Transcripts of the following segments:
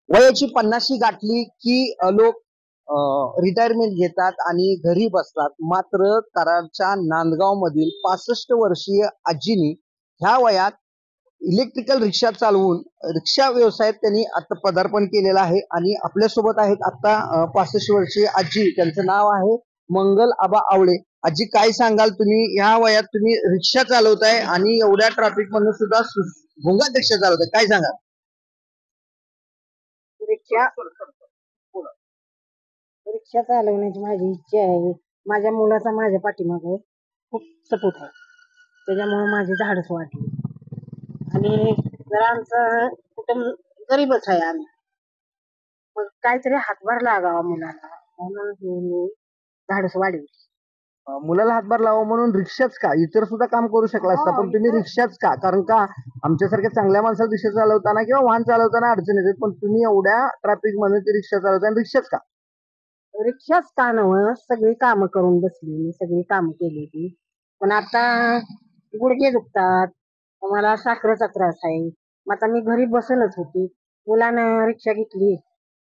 वयाची 50शी गाठली की लोक रिटायरमेंट घेतात आणि घरी बसतात. मात्र कराडच्या नांदगाव मधील 65 वर्षीय आजीनी ह्या वयात इलेक्ट्रिकल रिक्षा चालवून रिक्षा व्यवसायात त्यांनी आता पदार्पण केलेलं आहे आणि आपल्यासोबत आहेत आता 65 वर्षीय आजी. त्यांचं नाव आहे मंगल आबा आवळे. आजी, काय सांगाल तुम्ही ह्या वयात तुम्ही रिक्षा चालवताय आणि एवढ्या ट्रॅफिक मधून सुद्धा भोंगाट रिक्षा चालवताय, काय सांगाल? रिक्षा रिक्षा चालवण्याची माझी इच्छा आहे. माझ्या मुलाचा माझ्या पाठीमागे खूप सपोर्ट आहे, त्याच्यामुळे माझी धाडस वाढली. आणि जरा आमचं कुटुंब गरीबच आहे आम्ही, मग काहीतरी हातभार लागावा मुलाला म्हणून मी धाडस वाढली. मुलाला हातभार लावा म्हणून रिक्षाच का, इतर सुद्धा काम करू शकला असता, पण तुम्ही रिक्षाच का? कारण का आमच्यासारख्या चांगल्या माणसाला रिक्षा चालवताना किंवा वाहन चालवताना अडचण येते, पण तुम्ही एवढ्या ट्रॅफिक मध्ये ती रिक्षा चालवता आणि रिक्षाच का? रिक्षाच का नव्ह, सगळी कामं करून बसली मी, सगळी कामं केली ती. पण आता गुडघे दुखतात, मला साखरेचा त्रास आहे. मग आता मी घरी बसूनच होती, मुलानं रिक्षा घेतली.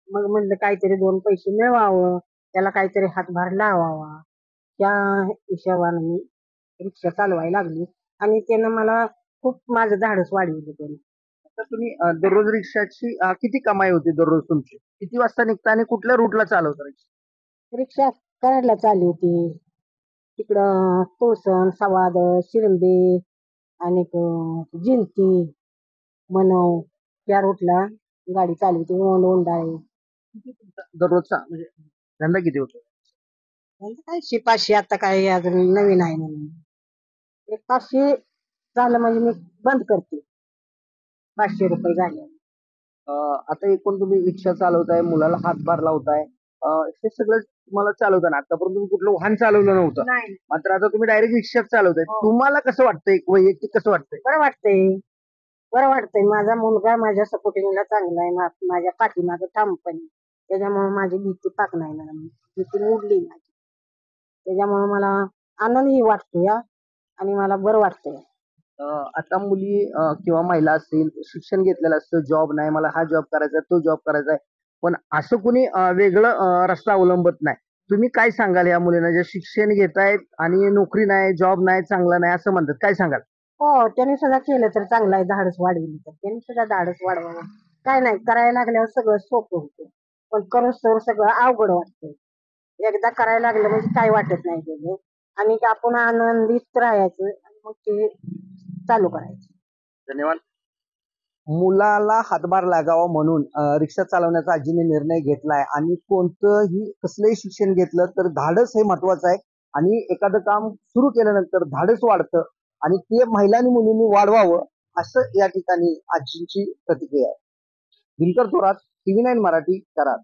मग म्हणलं काहीतरी 2 पैसे मिळवावं, त्याला काहीतरी हातभार लावावा. त्या हिशोबानं मी रिक्षा चालवायला लागली आणि त्यानं मला खूप माझं धाडस वाढवलं त्याने. आता तुम्ही दररोज रिक्षाची किती कमाई होती दररोज तुमची? किती वाजता निघता आणि कुठल्या रूटला चालवता रिक्षा? रिक्षा कराडला चालली होती, तिकडं तोसन, सवाद, शिरंबे आणि जिंती, मनव त्या रूटला गाडी चालू होती. ओंडाळे दररोजचा म्हणजे धंदा किती होतो? काय 500 आता काय अजून नवीन आहे म्हणून 500 झालं म्हणजे मी बंद करते. 500 रुपये झाले. आता एकूण तुम्ही रिक्षा चालवताय, मुलाला हातभार लावताय, हे सगळं तुम्हाला चालवताना आतापर्यंत तुम्ही कुठलं वाहन चालवलं नव्हतं, नाही, मात्र आता तुम्ही डायरेक्ट रिक्षाच चालवताय. हो. तुम्हाला कसं वाटतंय, वैयक्तिक कसं वाटतंय? बरं वाटतंय. माझा मुलगा माझ्या सपोर्टिंगला चांगला आहे, माझ्या पाठीमागे ठामपणे. त्याच्यामुळे माझी भीती पाक नाही ना, भीती मोडली माझी. त्याच्यामुळे मला आनंदही वाटतो या आणि मला बरं वाटतंय. आता मुली किंवा महिला असतील, शिक्षण घेतलेलं असतं, जॉब नाही, मला हा जॉब करायचा आहे, तो जॉब करायचा आहे, पण असं कुणी वेगळं रस्ता अवलंबत नाही. तुम्ही काय सांगाल या मुलींना जे शिक्षण घेतायत आणि नोकरी नाही, जॉब नाही, चांगला नाही असं म्हणतात, काय सांगाल? हो, त्यांनी सुद्धा केलं तर चांगलं आहे, धाडस वाढविली तर त्यांनी सुद्धा धाडस वाढवावं. काय नाही, करायला लागल्यावर सगळं सोपं होतं, पण करोस्तवर सगळं अवघड वाटतं. एकदा करायला लागलं म्हणजे काय वाटत नाही त्याचं, आणि आपण आनंदित राहायचं आणि मग ते चालू करायचं. धन्यवाद. मुलाला हातभार लागावा म्हणून रिक्षा चालवण्याचा आजीने निर्णय घेतलाय आणि कोणतंही कसलंही शिक्षण घेतलं तर धाडस हे महत्वाचं आहे आणि एखादं काम सुरू केल्यानंतर धाडस वाढतं आणि ते महिलांनी मुलींनी वाढवावं असं या ठिकाणी आजींची प्रतिक्रिया आहे. दिनकर थोरात, TV9 मराठी, कराड.